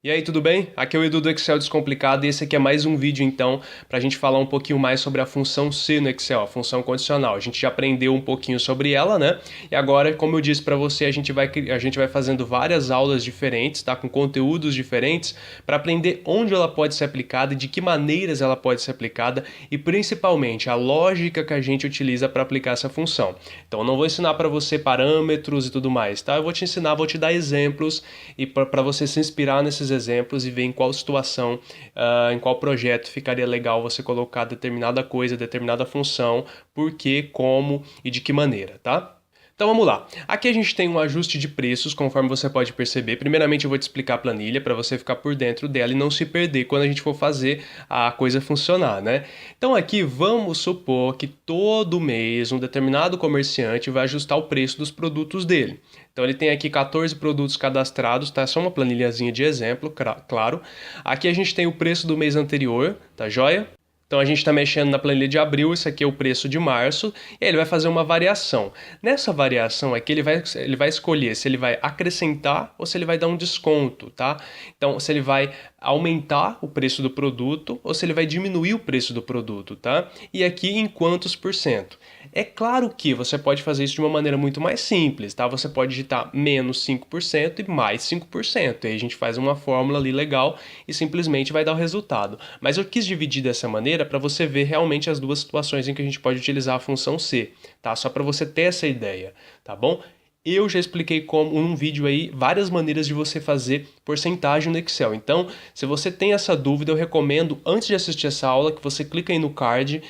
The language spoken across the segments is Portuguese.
E aí, tudo bem? Aqui é o Edu do Excel Descomplicado e esse aqui é mais um vídeo, então, para a gente falar um pouquinho mais sobre a função C no Excel, a função condicional. A gente já aprendeu um pouquinho sobre ela, né? E agora, como eu disse para você, a gente vai fazendo várias aulas diferentes, tá? Com conteúdos diferentes, para aprender onde ela pode ser aplicada e de que maneiras ela pode ser aplicada e, principalmente, a lógica que a gente utiliza para aplicar essa função. Então, eu não vou ensinar para você parâmetros e tudo mais, tá? Eu vou te ensinar, vou te dar exemplos e para você se inspirar nesses exemplos e ver em qual situação, em qual projeto ficaria legal você colocar determinada coisa, determinada função, por quê, como e de que maneira, tá? Então vamos lá. Aqui a gente tem um ajuste de preços, conforme você pode perceber. Primeiramente eu vou te explicar a planilha para você ficar por dentro dela e não se perder quando a gente for fazer a coisa funcionar, né? Então aqui vamos supor que todo mês um determinado comerciante vai ajustar o preço dos produtos dele. Então ele tem aqui 14 produtos cadastrados, tá? É só uma planilhazinha de exemplo, claro. Aqui a gente tem o preço do mês anterior, tá joia? Então a gente está mexendo na planilha de abril, isso aqui é o preço de março, e aí ele vai fazer uma variação. Nessa variação aqui ele vai escolher se ele vai acrescentar ou se ele vai dar um desconto, tá? Então se ele vai aumentar o preço do produto ou se ele vai diminuir o preço do produto, tá? E aqui em quantos por cento. É claro que você pode fazer isso de uma maneira muito mais simples, tá? Você pode digitar menos 5% e mais 5%. E aí a gente faz uma fórmula ali legal e simplesmente vai dar o resultado. Mas eu quis dividir dessa maneira para você ver realmente as duas situações em que a gente pode utilizar a função C, tá? Só para você ter essa ideia, tá bom? Eu já expliquei como num vídeo aí várias maneiras de você fazer porcentagem no Excel. Então, se você tem essa dúvida, eu recomendo, antes de assistir essa aula, que você clica aí no card,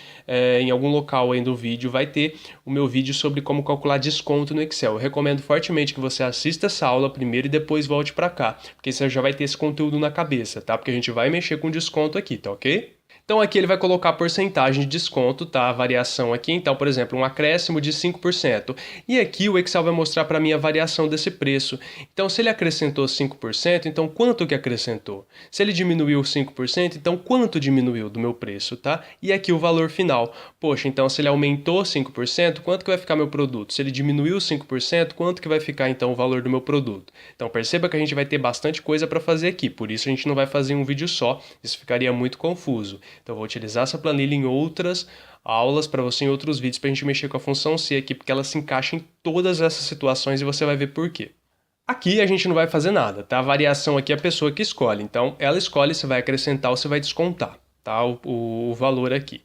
em algum local aí do vídeo, vai ter o meu vídeo sobre como calcular desconto no Excel. Eu recomendo fortemente que você assista essa aula primeiro e depois volte para cá, porque você já vai ter esse conteúdo na cabeça, tá? Porque a gente vai mexer com desconto aqui, tá ok? Então aqui ele vai colocar a porcentagem de desconto, tá? A variação aqui, então, por exemplo, um acréscimo de 5%. E aqui o Excel vai mostrar para mim a variação desse preço. Então, se ele acrescentou 5%, então quanto que acrescentou? Se ele diminuiu 5%, então quanto diminuiu do meu preço, tá? E aqui o valor final. Poxa, então se ele aumentou 5%, quanto que vai ficar meu produto? Se ele diminuiu 5%, quanto que vai ficar então o valor do meu produto? Então perceba que a gente vai ter bastante coisa para fazer aqui, por isso a gente não vai fazer um vídeo só, isso ficaria muito confuso. Então eu vou utilizar essa planilha em outras aulas para você, em outros vídeos, para a gente mexer com a função C aqui, porque ela se encaixa em todas essas situações e você vai ver por quê. Aqui a gente não vai fazer nada, tá? A variação aqui é a pessoa que escolhe, então ela escolhe se vai acrescentar ou se vai descontar, tá? O valor aqui.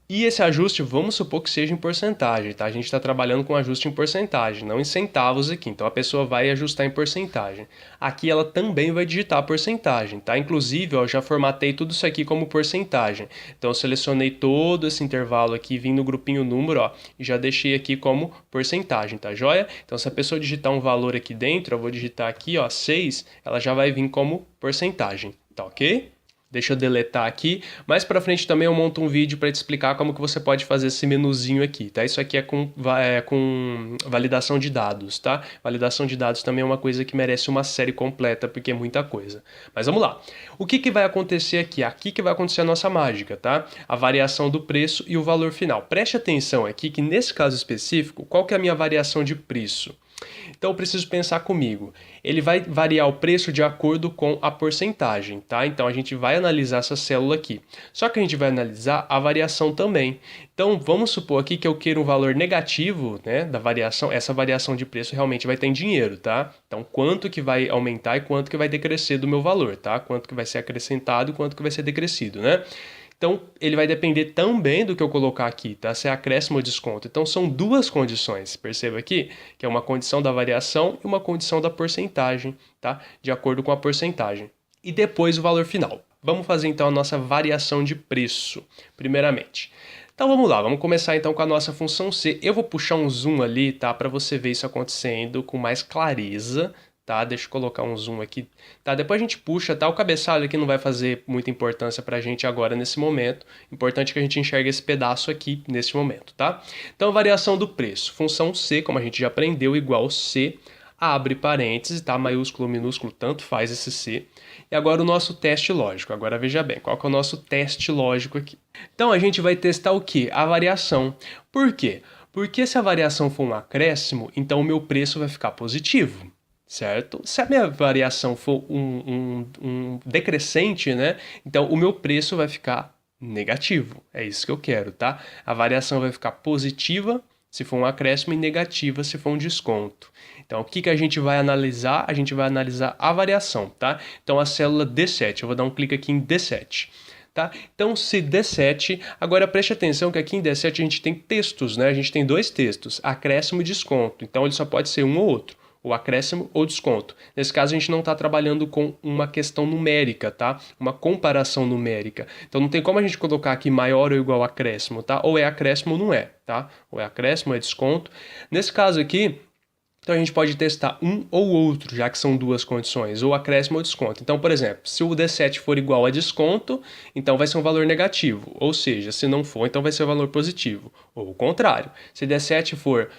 E esse ajuste, vamos supor que seja em porcentagem, tá? A gente está trabalhando com ajuste em porcentagem, não em centavos aqui. Então a pessoa vai ajustar em porcentagem. Aqui ela também vai digitar a porcentagem, tá? Inclusive, ó, eu já formatei tudo isso aqui como porcentagem. Então eu selecionei todo esse intervalo aqui, vim no grupinho número, ó, e já deixei aqui como porcentagem, tá joia? Então se a pessoa digitar um valor aqui dentro, eu vou digitar aqui, ó, 6, ela já vai vir como porcentagem, tá ok? Deixa eu deletar aqui. Mais pra frente também eu monto um vídeo para te explicar como que você pode fazer esse menuzinho aqui, tá? Isso aqui é com validação de dados, tá? Validação de dados também é uma coisa que merece uma série completa, porque é muita coisa. Mas vamos lá. O que que vai acontecer aqui? Aqui que vai acontecer a nossa mágica, tá? A variação do preço e o valor final. Preste atenção aqui que nesse caso específico, qual que é a minha variação de preço? Então eu preciso pensar comigo. Ele vai variar o preço de acordo com a porcentagem, tá? Então a gente vai analisar essa célula aqui. Só que a gente vai analisar a variação também. Então vamos supor aqui que eu queira um valor negativo, né, da variação. Essa variação de preço realmente vai ter em dinheiro, tá? Então quanto que vai aumentar e quanto que vai decrescer do meu valor, tá? Quanto que vai ser acrescentado e quanto que vai ser decrescido, né? Então, ele vai depender também do que eu colocar aqui, tá? Se é acréscimo ou desconto. Então, são duas condições, perceba aqui, que é uma condição da variação e uma condição da porcentagem, tá? De acordo com a porcentagem. E depois o valor final. Vamos fazer então a nossa variação de preço, primeiramente. Então vamos lá, vamos começar então com a nossa função C. Eu vou puxar um zoom ali, tá? Para você ver isso acontecendo com mais clareza, tá? Deixa eu colocar um zoom aqui, tá? Depois a gente puxa, tá? O cabeçalho aqui não vai fazer muita importância pra gente agora nesse momento. Importante que a gente enxergue esse pedaço aqui nesse momento, tá? Então, variação do preço. Função C, como a gente já aprendeu, igual C, abre parênteses, tá? Maiúsculo, minúsculo, tanto faz esse C. E agora o nosso teste lógico. Agora veja bem, qual que é o nosso teste lógico aqui? Então, a gente vai testar o quê? A variação. Por quê? Porque se a variação for um acréscimo, então o meu preço vai ficar positivo. certo? Se a minha variação for um decrescente, né? Então o meu preço vai ficar negativo. É isso que eu quero, tá? A variação vai ficar positiva se for um acréscimo e negativa se for um desconto. Então, o que a gente vai analisar? A gente vai analisar a variação, tá? Então, a célula D7, eu vou dar um clique aqui em D7. Tá? Então, se D7, agora preste atenção que aqui em D7 a gente tem textos, né? A gente tem dois textos, acréscimo e desconto. Então, ele só pode ser um ou outro, ou acréscimo ou desconto. Nesse caso, a gente não está trabalhando com uma questão numérica, tá? Uma comparação numérica. Então, não tem como a gente colocar aqui maior ou igual a acréscimo, tá? Ou é acréscimo ou não é, tá? Ou é acréscimo ou é desconto. Nesse caso aqui, então a gente pode testar um ou outro, já que são duas condições, ou acréscimo ou desconto. Então, por exemplo, se o D7 for igual a desconto, então vai ser um valor negativo. Ou seja, se não for, então vai ser um valor positivo. Ou o contrário. Se D7 for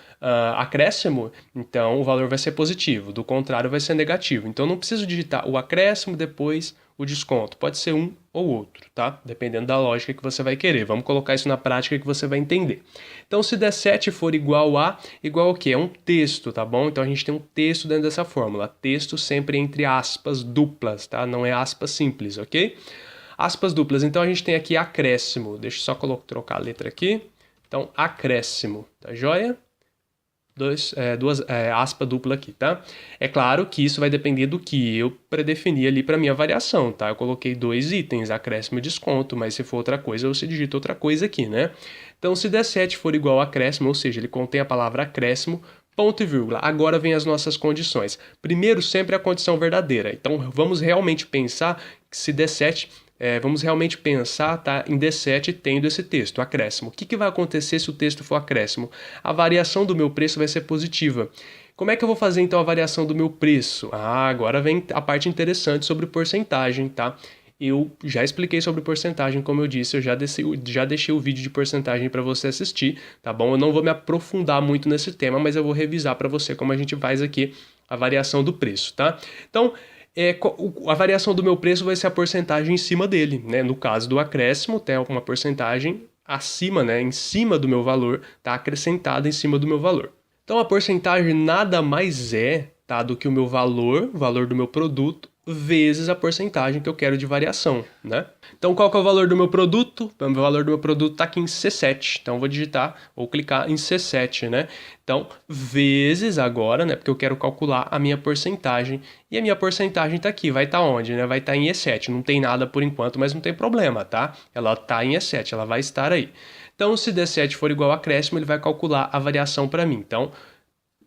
acréscimo, então o valor vai ser positivo. Do contrário, vai ser negativo. Então, eu não preciso digitar o acréscimo depois o desconto. Pode ser um ou outro, tá? Dependendo da lógica que você vai querer. Vamos colocar isso na prática que você vai entender. Então, se D7 for igual ao quê? É um texto, tá bom? Então, a gente tem um texto dentro dessa fórmula. Texto sempre entre aspas duplas, tá? Não é aspas simples, ok? Aspas duplas. Então, a gente tem aqui acréscimo. Deixa eu só trocar a letra aqui. Então, acréscimo, tá joia? Duas aspa dupla aqui, tá? É claro que isso vai depender do que eu predefini ali para minha variação, tá? Eu coloquei dois itens, acréscimo e desconto, mas se for outra coisa, você digita outra coisa aqui, né? Então, se D7 for igual a acréscimo, ou seja, ele contém a palavra acréscimo, ponto e vírgula. Agora vem as nossas condições. Primeiro, sempre a condição verdadeira. Então, vamos realmente pensar que se D7... vamos realmente pensar, tá, em D7 tendo esse texto, acréscimo. O que vai acontecer se o texto for acréscimo? A variação do meu preço vai ser positiva. Como é que eu vou fazer então a variação do meu preço? Agora vem a parte interessante sobre porcentagem, tá? Eu já expliquei sobre porcentagem, como eu disse, eu já deixei o vídeo de porcentagem para você assistir, tá bom? Eu não vou me aprofundar muito nesse tema, mas eu vou revisar para você como a gente faz aqui a variação do preço, tá? Então, a variação do meu preço vai ser a porcentagem em cima dele, né? No caso do acréscimo, tem uma porcentagem acima, né? Em cima do meu valor, tá? Acrescentada em cima do meu valor. Então, a porcentagem nada mais é, tá? Do que o meu valor, o valor do meu produto, vezes a porcentagem que eu quero de variação, né? Então, qual que é o valor do meu produto? O valor do meu produto está aqui em C7. Então, eu vou digitar ou clicar em C7, né? Então, vezes agora, né? Porque eu quero calcular a minha porcentagem. E a minha porcentagem está aqui. Vai estar onde, né? Vai estar em E7. Não tem nada por enquanto, mas não tem problema, tá? Ela está em E7, ela vai estar aí. Então, se D7 for igual a acréscimo, ele vai calcular a variação para mim. Então,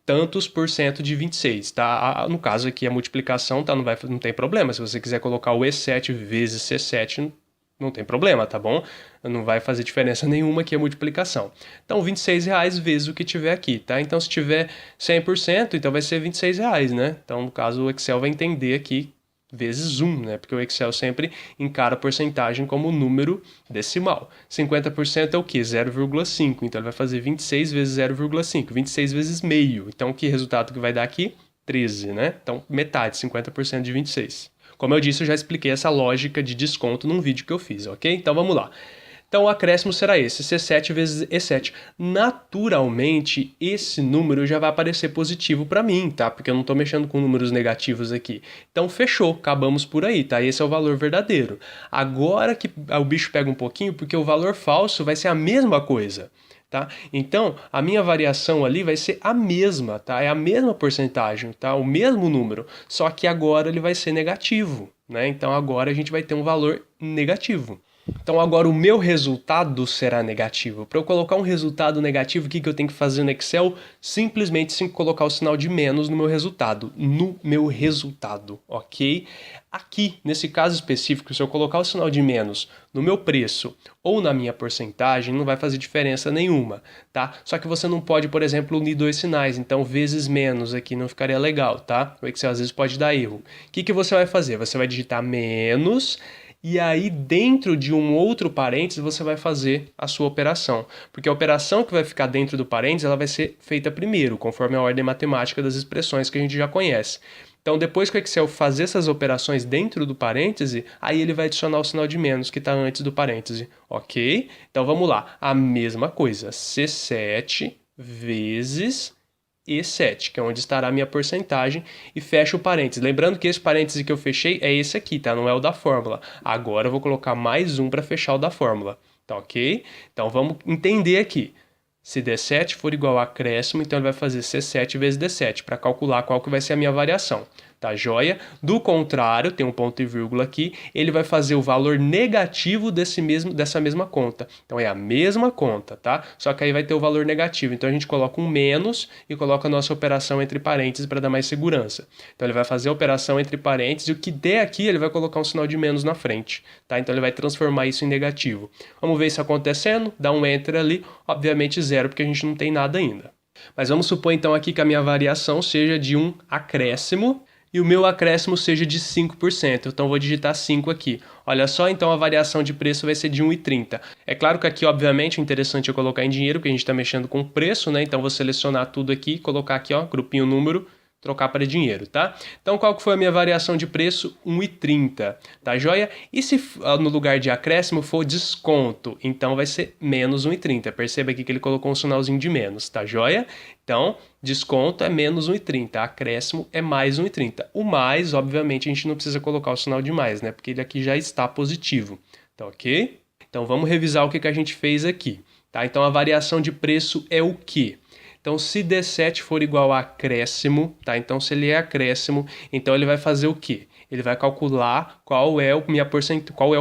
tantos por cento de 26, tá? No caso aqui a multiplicação, tá? Não tem problema. Se você quiser colocar o E7 vezes C7, não tem problema, tá bom? Não vai fazer diferença nenhuma aqui a multiplicação. Então, R$26 vezes o que tiver aqui, tá? Então, se tiver 100%, então vai ser R$26, né? Então, no caso, o Excel vai entender aqui vezes 1, né? Porque o Excel sempre encara a porcentagem como número decimal. 50% é o quê? 0,5. Então, ele vai fazer 26 vezes 0,5. 26 vezes meio. Então, que resultado que vai dar aqui? 13, né? Então, metade, 50% de 26. Como eu disse, eu já expliquei essa lógica de desconto num vídeo que eu fiz, ok? Então, vamos lá. Então, o acréscimo será esse, C7 vezes E7. Naturalmente, esse número já vai aparecer positivo para mim, tá? Porque eu não estou mexendo com números negativos aqui. Então, fechou, acabamos por aí, tá? Esse é o valor verdadeiro. Agora que o bicho pega um pouquinho, porque o valor falso vai ser a mesma coisa. Tá? Então, a minha variação ali vai ser a mesma, tá? É a mesma porcentagem, tá? O mesmo número, só que agora ele vai ser negativo, né? Então, agora a gente vai ter um valor negativo. Então agora o meu resultado será negativo. Para eu colocar um resultado negativo, o que eu tenho que fazer no Excel? Simplesmente colocar o sinal de menos no meu resultado. No meu resultado, ok? Aqui, nesse caso específico, se eu colocar o sinal de menos no meu preço ou na minha porcentagem, não vai fazer diferença nenhuma, tá? Só que você não pode, por exemplo, unir dois sinais. Então, vezes menos aqui não ficaria legal, tá? O Excel às vezes pode dar erro. O que você vai fazer? Você vai digitar menos... E aí, dentro de um outro parênteses, você vai fazer a sua operação. Porque a operação que vai ficar dentro do parênteses, ela vai ser feita primeiro, conforme a ordem matemática das expressões que a gente já conhece. Então, depois que o Excel fazer essas operações dentro do parêntese, aí ele vai adicionar o sinal de menos que está antes do parêntese, ok? Então, vamos lá. A mesma coisa, C7 vezes E7, que é onde estará a minha porcentagem, e fecho o parênteses. Lembrando que esse parêntese que eu fechei é esse aqui, tá? Não é o da fórmula. Agora eu vou colocar mais um para fechar o da fórmula, tá ok? Então vamos entender aqui. Se D7 for igual a acréscimo, então ele vai fazer C7 vezes D7, para calcular qual que vai ser a minha variação. Tá joia? Do contrário, tem um ponto e vírgula aqui, ele vai fazer o valor negativo dessa mesma conta. Então é a mesma conta, tá? Só que aí vai ter o valor negativo. Então a gente coloca um menos e coloca a nossa operação entre parênteses para dar mais segurança. Então ele vai fazer a operação entre parênteses e o que der aqui ele vai colocar um sinal de menos na frente, tá? Então ele vai transformar isso em negativo. Vamos ver isso acontecendo, dá um enter ali, obviamente zero porque a gente não tem nada ainda. Mas vamos supor então aqui que a minha variação seja de um acréscimo, e o meu acréscimo seja de 5%. Então vou digitar 5 aqui. Olha só, então a variação de preço vai ser de 1,30. É claro que aqui, obviamente, o interessante é colocar em dinheiro, porque a gente está mexendo com preço, né? Então vou selecionar tudo aqui, colocar aqui, ó, grupinho número, trocar para dinheiro, tá? Então qual que foi a minha variação de preço? 1,30, tá joia? E se no lugar de acréscimo for desconto, então vai ser menos 1,30. Perceba aqui que ele colocou um sinalzinho de menos, tá joia? Então, desconto é menos 1,30, acréscimo é mais 1,30. O mais, obviamente, a gente não precisa colocar o sinal de mais, né? Porque ele aqui já está positivo, tá ok? Então vamos revisar o que a gente fez aqui, tá? Então a variação de preço é o quê? Então, se D7 for igual a acréscimo, tá? Então, se ele é acréscimo, então ele vai fazer o quê? Ele vai calcular qual é o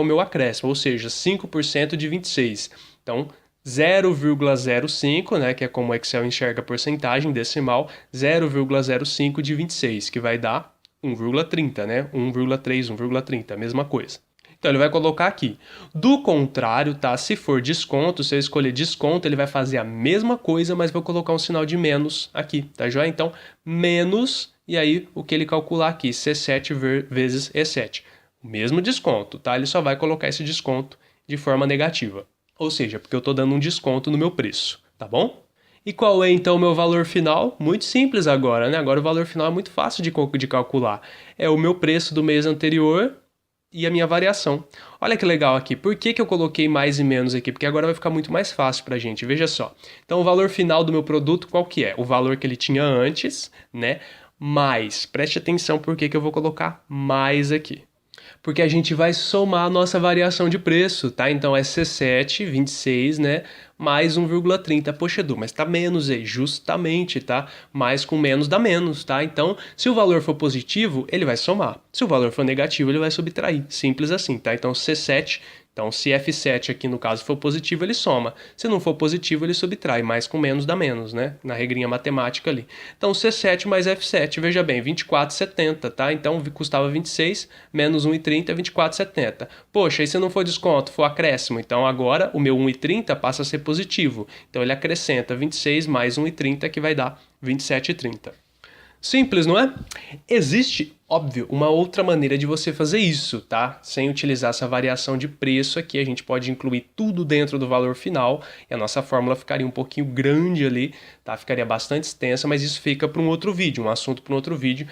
meu acréscimo, ou seja, 5% de 26. Então, 0,05, né, que é como o Excel enxerga a porcentagem decimal, 0,05 de 26, que vai dar 1,30, né? 1,3, 1,30, a mesma coisa. Então, ele vai colocar aqui. Do contrário, tá? Se for desconto, se eu escolher desconto, ele vai fazer a mesma coisa, mas vou colocar um sinal de menos aqui, tá joia? Então, menos, e aí o que ele calcular aqui, C7 vezes E7. O mesmo desconto, tá? Ele só vai colocar esse desconto de forma negativa. Ou seja, porque eu estou dando um desconto no meu preço, tá bom? E qual é então o meu valor final? Muito simples agora, né? Agora o valor final é muito fácil de calcular. É o meu preço do mês anterior e a minha variação. Olha que legal aqui. Por que eu coloquei mais e menos aqui? Porque agora vai ficar muito mais fácil pra gente. Veja só. Então, o valor final do meu produto, qual que é? O valor que ele tinha antes, né? Mais. Preste atenção por que eu vou colocar mais aqui. Porque a gente vai somar a nossa variação de preço, tá? Então é C7, 26, né? Mais 1,30. Poxa, Edu, mas tá menos aí. Justamente, tá? Mais com menos dá menos, tá? Então, se o valor for positivo, ele vai somar. Se o valor for negativo, ele vai subtrair. Simples assim, tá? Então, C7... Então, se F7 aqui no caso for positivo, ele soma. Se não for positivo, ele subtrai. Mais com menos dá menos, né? Na regrinha matemática ali. Então, C7 mais F7, veja bem, 24,70, tá? Então, custava 26, menos 1,30, 24,70. Poxa, e se não for desconto, for acréscimo? Então, agora o meu 1,30 passa a ser positivo. Então, ele acrescenta 26 mais 1,30, que vai dar 27,30. Simples, não é? Existe, óbvio, uma outra maneira de você fazer isso, tá? Sem utilizar essa variação de preço aqui, a gente pode incluir tudo dentro do valor final e a nossa fórmula ficaria um pouquinho grande ali, tá? Ficaria bastante extensa, mas isso fica para um outro vídeo, um assunto para um outro vídeo.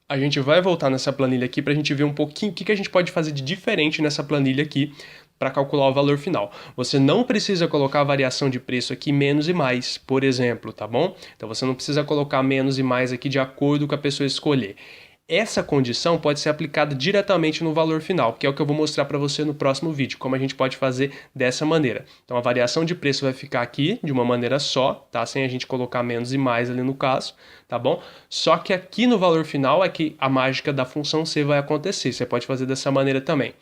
A gente vai voltar nessa planilha aqui para a gente ver um pouquinho o que a gente pode fazer de diferente nessa planilha aqui para calcular o valor final. Você não precisa colocar a variação de preço aqui menos e mais, por exemplo, tá bom? Então você não precisa colocar menos e mais aqui de acordo com a pessoa escolher. Essa condição pode ser aplicada diretamente no valor final, que é o que eu vou mostrar para você no próximo vídeo, como a gente pode fazer dessa maneira. Então a variação de preço vai ficar aqui de uma maneira só, tá? Sem a gente colocar menos e mais ali no caso, tá bom? Só que aqui no valor final é que a mágica da função C vai acontecer. Você pode fazer dessa maneira também.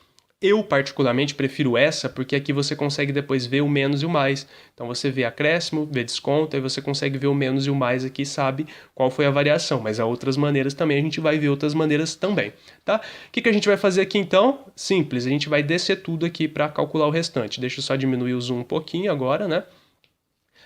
Eu, particularmente, prefiro essa porque aqui você consegue depois ver o menos e o mais. Então você vê acréscimo, vê desconto, aí você consegue ver o menos e o mais aqui, sabe qual foi a variação. Mas há outras maneiras também, a gente vai ver outras maneiras também, tá? O que a gente vai fazer aqui então? Simples, a gente vai descer tudo aqui para calcular o restante. Deixa eu só diminuir o zoom um pouquinho agora, né?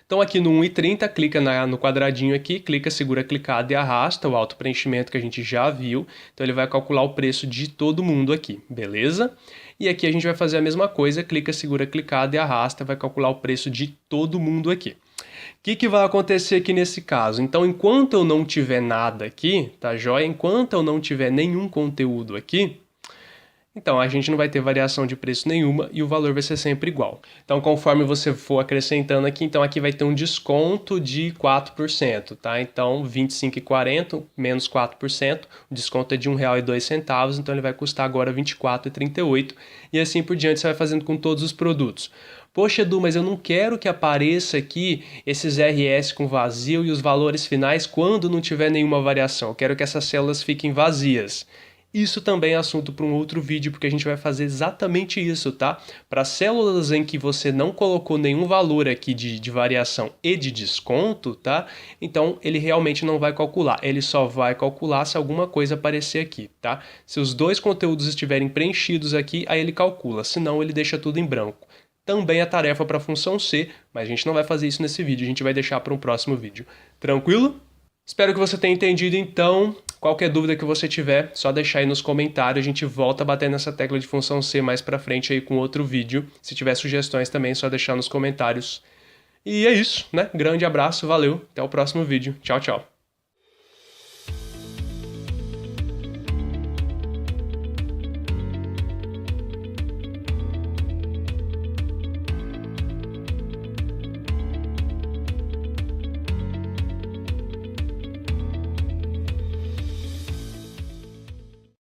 Então aqui no 1,30, clica no quadradinho aqui, clica, segura clicado e arrasta o auto-preenchimento que a gente já viu. Então ele vai calcular o preço de todo mundo aqui, beleza? E aqui a gente vai fazer a mesma coisa, clica, segura clicado e arrasta, vai calcular o preço de todo mundo aqui. O que vai acontecer aqui nesse caso? Então enquanto eu não tiver nada aqui, tá joia? Enquanto eu não tiver nenhum conteúdo aqui, Então, a gente não vai ter variação de preço nenhuma e o valor vai ser sempre igual. Então, conforme você for acrescentando aqui, então aqui vai ter um desconto de 4%, tá? Então, R$ 25,40 menos 4%, o desconto é de R$ 1,02, então ele vai custar agora R$ 24,38 e assim por diante você vai fazendo com todos os produtos. Poxa, Edu, mas eu não quero que apareça aqui esses RS com vazio e os valores finais quando não tiver nenhuma variação. Eu quero que essas células fiquem vazias. Isso também é assunto para um outro vídeo, porque a gente vai fazer exatamente isso, tá? Para células em que você não colocou nenhum valor aqui de variação e de desconto, tá? Então, ele realmente não vai calcular. Ele só vai calcular se alguma coisa aparecer aqui, tá? Se os dois conteúdos estiverem preenchidos aqui, aí ele calcula. Senão, ele deixa tudo em branco. Também é tarefa para a função C, mas a gente não vai fazer isso nesse vídeo. A gente vai deixar para um próximo vídeo. Tranquilo? Espero que você tenha entendido, então. Qualquer dúvida que você tiver, só deixar aí nos comentários. A gente volta a bater nessa tecla de função C mais pra frente aí com outro vídeo. Se tiver sugestões também, é só deixar nos comentários. E é isso, né? Grande abraço, valeu, até o próximo vídeo. Tchau, tchau.